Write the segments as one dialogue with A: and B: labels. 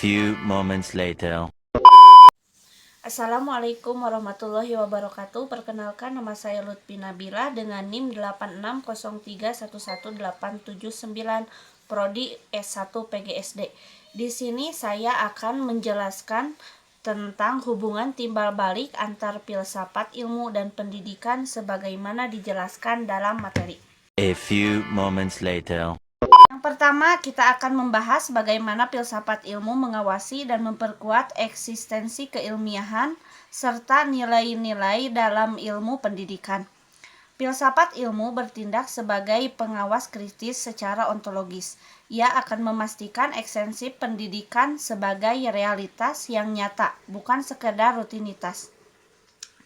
A: few moments later.
B: Assalamualaikum warahmatullahi wabarakatuh. Perkenalkan, nama saya Lutfi Nabila dengan NIM 8603111879 Prodi S1 PGSD. Di sini saya akan menjelaskan tentang hubungan timbal balik antar filsafat ilmu dan pendidikan sebagaimana dijelaskan dalam materi.
A: A few moments later.
B: Yang pertama, kita akan membahas bagaimana filsafat ilmu mengawasi dan memperkuat eksistensi keilmiahan serta nilai-nilai dalam ilmu pendidikan. Filsafat ilmu bertindak sebagai pengawas kritis secara ontologis. Ia akan memastikan esensi pendidikan sebagai realitas yang nyata, bukan sekedar rutinitas.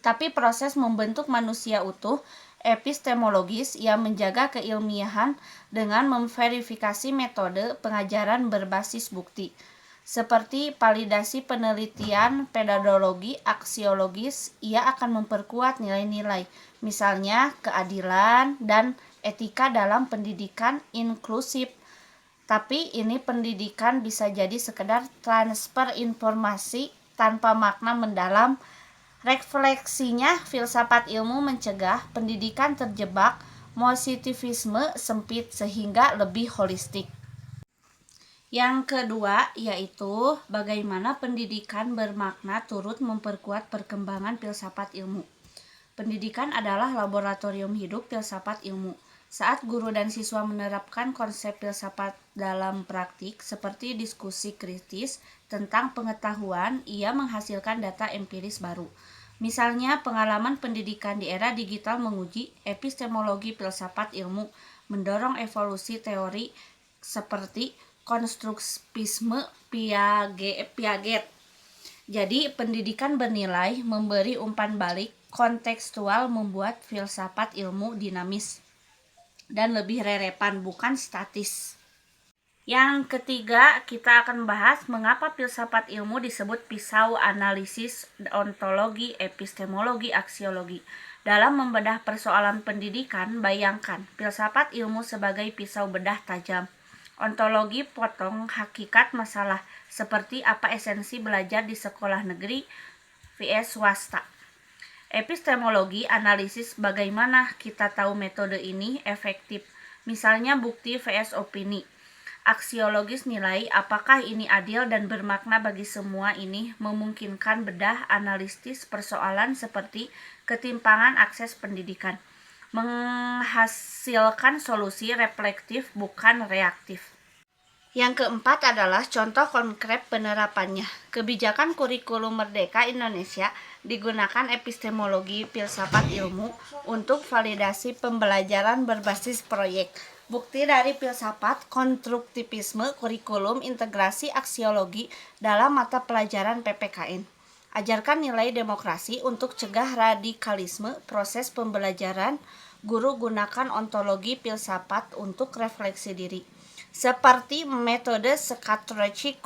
B: Tapi proses membentuk manusia utuh epistemologis yang menjaga keilmiahan dengan memverifikasi metode pengajaran berbasis bukti, seperti validasi penelitian pedagologi aksiologis. Ia akan memperkuat nilai-nilai, misalnya keadilan dan etika dalam pendidikan inklusif. Tapi ini pendidikan bisa jadi sekedar transfer informasi tanpa makna mendalam. Refleksinya, filsafat ilmu mencegah pendidikan terjebak positivisme sempit sehingga lebih holistik. Yang kedua yaitu bagaimana pendidikan bermakna turut memperkuat perkembangan filsafat ilmu. Pendidikan adalah laboratorium hidup filsafat ilmu. Saat guru dan siswa menerapkan konsep filsafat dalam praktik seperti diskusi kritis tentang pengetahuan, ia menghasilkan data empiris baru. Misalnya, pengalaman pendidikan di era digital menguji epistemologi filsafat ilmu, mendorong evolusi teori seperti konstruktivisme Piaget. Jadi, pendidikan bernilai memberi umpan balik kontekstual, membuat filsafat ilmu dinamis dan lebih relevan, bukan statis. Yang ketiga, kita akan bahas mengapa filsafat ilmu disebut pisau analisis ontologi, epistemologi, aksiologi. Dalam membedah persoalan pendidikan, bayangkan filsafat ilmu sebagai pisau bedah tajam. Ontologi potong hakikat masalah, seperti apa esensi belajar di sekolah negeri vs swasta. Epistemologi analisis bagaimana kita tahu metode ini efektif, misalnya bukti vs opini. Aksiologis nilai apakah ini adil dan bermakna bagi semua. Ini memungkinkan bedah analitis persoalan seperti ketimpangan akses pendidikan, menghasilkan solusi reflektif bukan reaktif. Yang keempat adalah contoh konkret penerapannya. Kebijakan kurikulum Merdeka Indonesia digunakan epistemologi filsafat ilmu untuk validasi pembelajaran berbasis proyek. Bukti dari filsafat konstruktivisme kurikulum integrasi aksiologi dalam mata pelajaran PPKN. Ajarkan nilai demokrasi untuk cegah radikalisme proses pembelajaran. Guru gunakan ontologi filsafat untuk refleksi diri, seperti metode Socratic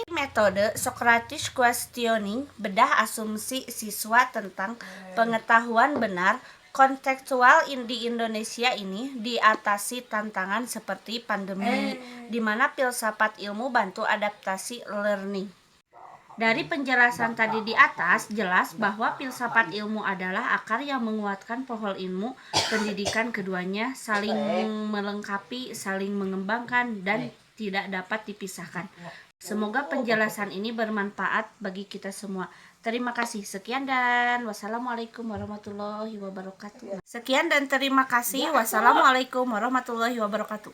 B: metode Socratic questioning, bedah asumsi siswa tentang pengetahuan benar kontekstual di Indonesia ini diatasi tantangan seperti pandemi, di mana filsafat ilmu bantu adaptasi learning. Dari penjelasan tadi di atas, jelas bahwa filsafat ilmu adalah akar yang menguatkan pohon ilmu pendidikan. Keduanya saling melengkapi, saling mengembangkan, dan tidak dapat dipisahkan. Semoga penjelasan ini bermanfaat bagi kita semua. Terima kasih. Sekian dan wassalamualaikum warahmatullahi wabarakatuh. Sekian dan terima kasih. Wassalamualaikum warahmatullahi wabarakatuh.